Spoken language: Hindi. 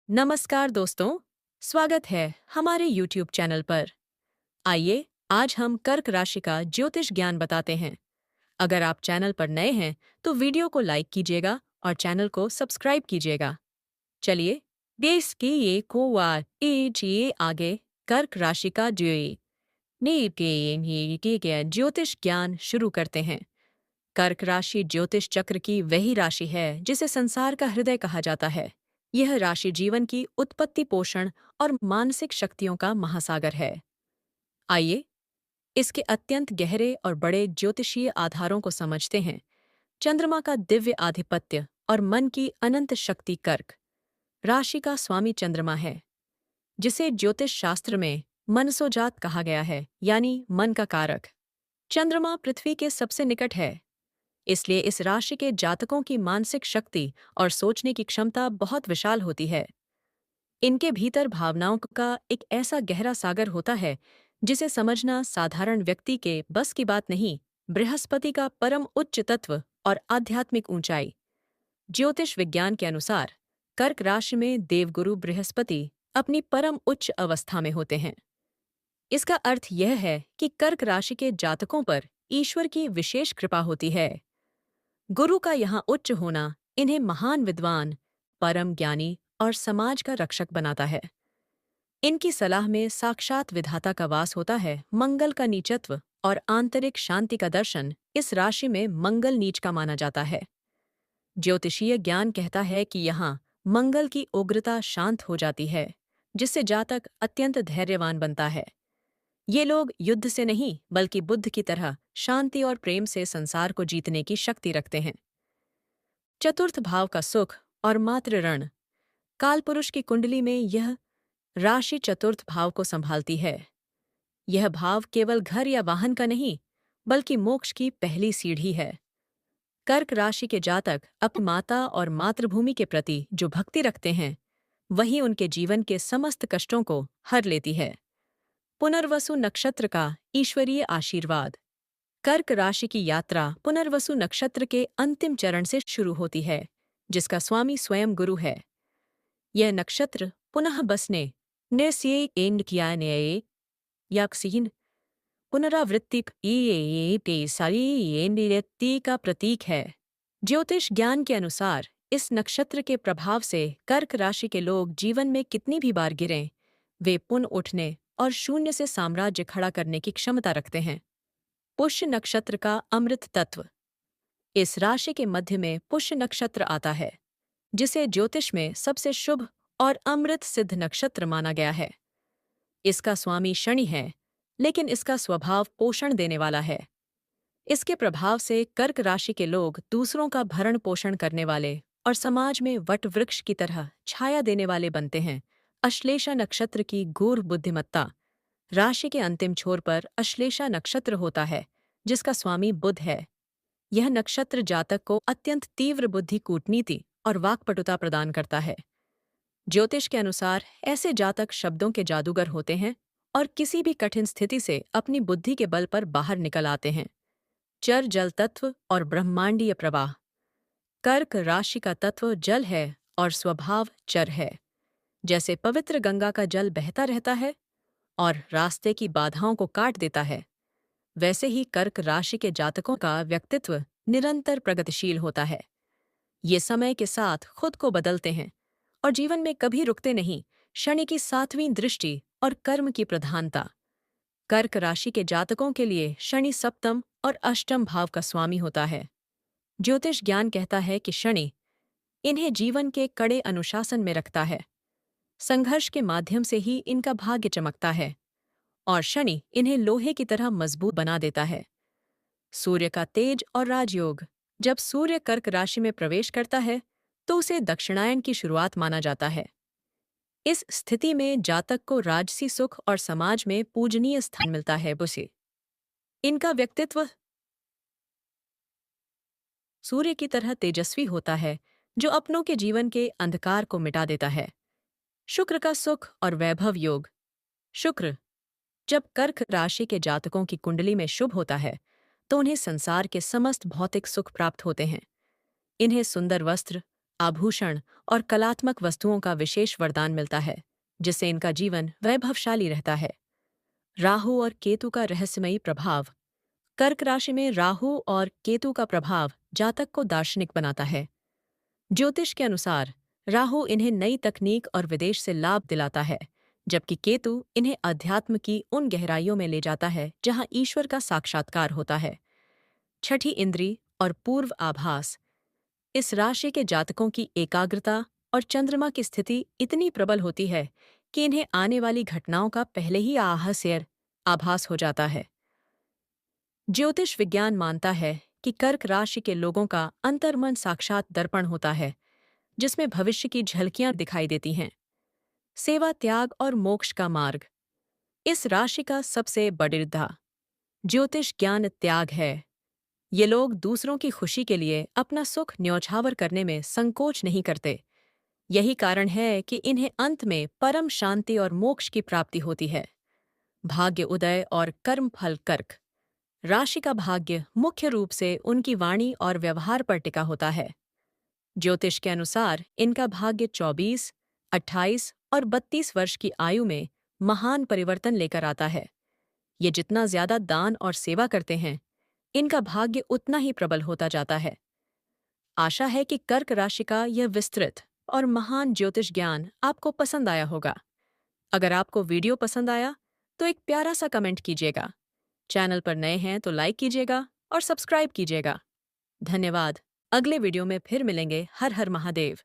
नमस्कार दोस्तों, स्वागत है हमारे YouTube चैनल पर। आइए आज हम कर्क राशि का ज्योतिष ज्ञान बताते हैं। अगर आप चैनल पर नए हैं तो वीडियो को लाइक कीजिएगा और चैनल को सब्सक्राइब कीजिएगा। चलिए देश की ये को वार ए आगे कर्क राशि का ज्योतिष ज्ञान शुरू करते हैं। कर्क राशि ज्योतिष चक्र की वही राशि है जिसे संसार का हृदय कहा जाता है। यह राशि जीवन की उत्पत्ति, पोषण और मानसिक शक्तियों का महासागर है। आइए इसके अत्यंत गहरे और बड़े ज्योतिषीय आधारों को समझते हैं। चंद्रमा का दिव्य आधिपत्य और मन की अनंत शक्ति। कर्क राशि का स्वामी चंद्रमा है, जिसे ज्योतिष शास्त्र में मनसोजात कहा गया है, यानी मन का कारक। चंद्रमा पृथ्वी के सबसे निकट है, इसलिए इस राशि के जातकों की मानसिक शक्ति और सोचने की क्षमता बहुत विशाल होती है। इनके भीतर भावनाओं का एक ऐसा गहरा सागर होता है जिसे समझना साधारण व्यक्ति के बस की बात नहीं। बृहस्पति का परम उच्च तत्व और आध्यात्मिक ऊंचाई। ज्योतिष विज्ञान के अनुसार कर्क राशि में देवगुरु बृहस्पति अपनी परम उच्च अवस्था में होते हैं। इसका अर्थ यह है कि कर्क राशि के जातकों पर ईश्वर की विशेष कृपा होती है। गुरु का यहाँ उच्च होना इन्हें महान विद्वान, परम ज्ञानी और समाज का रक्षक बनाता है। इनकी सलाह में साक्षात विधाता का वास होता है। मंगल का नीचत्व और आंतरिक शांति का दर्शन इस राशि में मंगल नीच का माना जाता है। ज्योतिषीय ज्ञान कहता है कि यहाँ मंगल की उग्रता शांत हो जाती है, जिससे जातक अत्यंत धैर्यवान बनता है। ये लोग युद्ध से नहीं बल्कि बुद्ध की तरह शांति और प्रेम से संसार को जीतने की शक्ति रखते हैं। चतुर्थ भाव का सुख और मातृ ऋण। कालपुरुष की कुंडली में यह राशि चतुर्थ भाव को संभालती है। यह भाव केवल घर या वाहन का नहीं, बल्कि मोक्ष की पहली सीढ़ी है। कर्क राशि के जातक अपनी माता और मातृभूमि के प्रति जो भक्ति रखते हैं, वही उनके जीवन के समस्त कष्टों को हर लेती है। पुनर्वसु नक्षत्र का ईश्वरीय आशीर्वाद। कर्क राशि की यात्रा पुनर्वसु नक्षत्र के अंतिम चरण से शुरू होती है, जिसका स्वामी स्वयं गुरु है। यह नक्षत्र पुनः बसने, निश्चय एंड किया न्याय याक्सीन पुनरावृत्तिक का प्रतीक है। ज्योतिष ज्ञान के अनुसार इस नक्षत्र के प्रभाव से कर्क राशि के लोग जीवन में कितनी भी बार गिरें, वे पुनः उठने और शून्य से साम्राज्य खड़ा करने की क्षमता रखते हैं। पुष्य नक्षत्र का अमृत तत्व। इस राशि के मध्य में पुष्य नक्षत्र आता है, जिसे ज्योतिष में सबसे शुभ और अमृत सिद्ध नक्षत्र माना गया है। इसका स्वामी शनि है, लेकिन इसका स्वभाव पोषण देने वाला है। इसके प्रभाव से कर्क राशि के लोग दूसरों का भरण पोषण करने वाले और समाज में वट वृक्ष की तरह छाया देने वाले बनते हैं। अश्लेषा नक्षत्र की गूढ़ बुद्धिमत्ता। राशि के अंतिम छोर पर अश्लेषा नक्षत्र होता है, जिसका स्वामी बुध है। यह नक्षत्र जातक को अत्यंत तीव्र बुद्धि, कूटनीति और वाक्पटुता प्रदान करता है। ज्योतिष के अनुसार ऐसे जातक शब्दों के जादूगर होते हैं और किसी भी कठिन स्थिति से अपनी बुद्धि के बल पर बाहर निकल आते हैं। चर जल तत्व और ब्रह्मांडीय प्रवाह। कर्क राशि का तत्व जल है और स्वभाव चर है। जैसे पवित्र गंगा का जल बहता रहता है और रास्ते की बाधाओं को काट देता है, वैसे ही कर्क राशि के जातकों का व्यक्तित्व निरंतर प्रगतिशील होता है। ये समय के साथ खुद को बदलते हैं और जीवन में कभी रुकते नहीं। शनि की 7वीं दृष्टि और कर्म की प्रधानता। कर्क राशि के जातकों के लिए शनि सप्तम और अष्टम भाव का स्वामी होता है। ज्योतिष ज्ञान कहता है कि शनि इन्हें जीवन के कड़े अनुशासन में रखता है। संघर्ष के माध्यम से ही इनका भाग्य चमकता है और शनि इन्हें लोहे की तरह मजबूत बना देता है। सूर्य का तेज और राजयोग। जब सूर्य कर्क राशि में प्रवेश करता है तो उसे दक्षिणायन की शुरुआत माना जाता है। इस स्थिति में जातक को राजसी सुख और समाज में पूजनीय स्थान मिलता है। बुसे इनका व्यक्तित्व सूर्य की तरह तेजस्वी होता है, जो अपनों के जीवन के अंधकार को मिटा देता है। शुक्र का सुख और वैभव योग। शुक्र जब कर्क राशि के जातकों की कुंडली में शुभ होता है तो उन्हें संसार के समस्त भौतिक सुख प्राप्त होते हैं। इन्हें सुंदर वस्त्र, आभूषण और कलात्मक वस्तुओं का विशेष वरदान मिलता है, जिससे इनका जीवन वैभवशाली रहता है। राहु और केतु का रहस्यमयी प्रभाव। कर्क राशि में राहु और केतु का प्रभाव जातक को दार्शनिक बनाता है। ज्योतिष के अनुसार राहु इन्हें नई तकनीक और विदेश से लाभ दिलाता है, जबकि केतु इन्हें अध्यात्म की उन गहराइयों में ले जाता है जहां ईश्वर का साक्षात्कार होता है। छठी इंद्री और पूर्व आभास। इस राशि के जातकों की एकाग्रता और चंद्रमा की स्थिति इतनी प्रबल होती है कि इन्हें आने वाली घटनाओं का पहले ही आभास हो जाता है। ज्योतिष विज्ञान मानता है कि कर्क राशि के लोगों का अंतर्मन साक्षात दर्पण होता है, जिसमें भविष्य की झलकियां दिखाई देती हैं। सेवा, त्याग और मोक्ष का मार्ग। इस राशि का सबसे बड़ा ज्योतिष ज्ञान त्याग है। ये लोग दूसरों की खुशी के लिए अपना सुख न्यौछावर करने में संकोच नहीं करते। यही कारण है कि इन्हें अंत में परम शांति और मोक्ष की प्राप्ति होती है। भाग्य उदय और कर्म फल। कर्क राशि का भाग्य मुख्य रूप से उनकी वाणी और व्यवहार पर टिका होता है। ज्योतिष के अनुसार इनका भाग्य 24, 28 और 32 वर्ष की आयु में महान परिवर्तन लेकर आता है। ये जितना ज्यादा दान और सेवा करते हैं, इनका भाग्य उतना ही प्रबल होता जाता है। आशा है कि कर्क राशि का यह विस्तृत और महान ज्योतिष ज्ञान आपको पसंद आया होगा। अगर आपको वीडियो पसंद आया तो एक प्यारा सा कमेंट कीजिएगा। चैनल पर नए हैं तो लाइक कीजिएगा और सब्सक्राइब कीजिएगा। धन्यवाद। अगले वीडियो में फिर मिलेंगे। हर हर महादेव।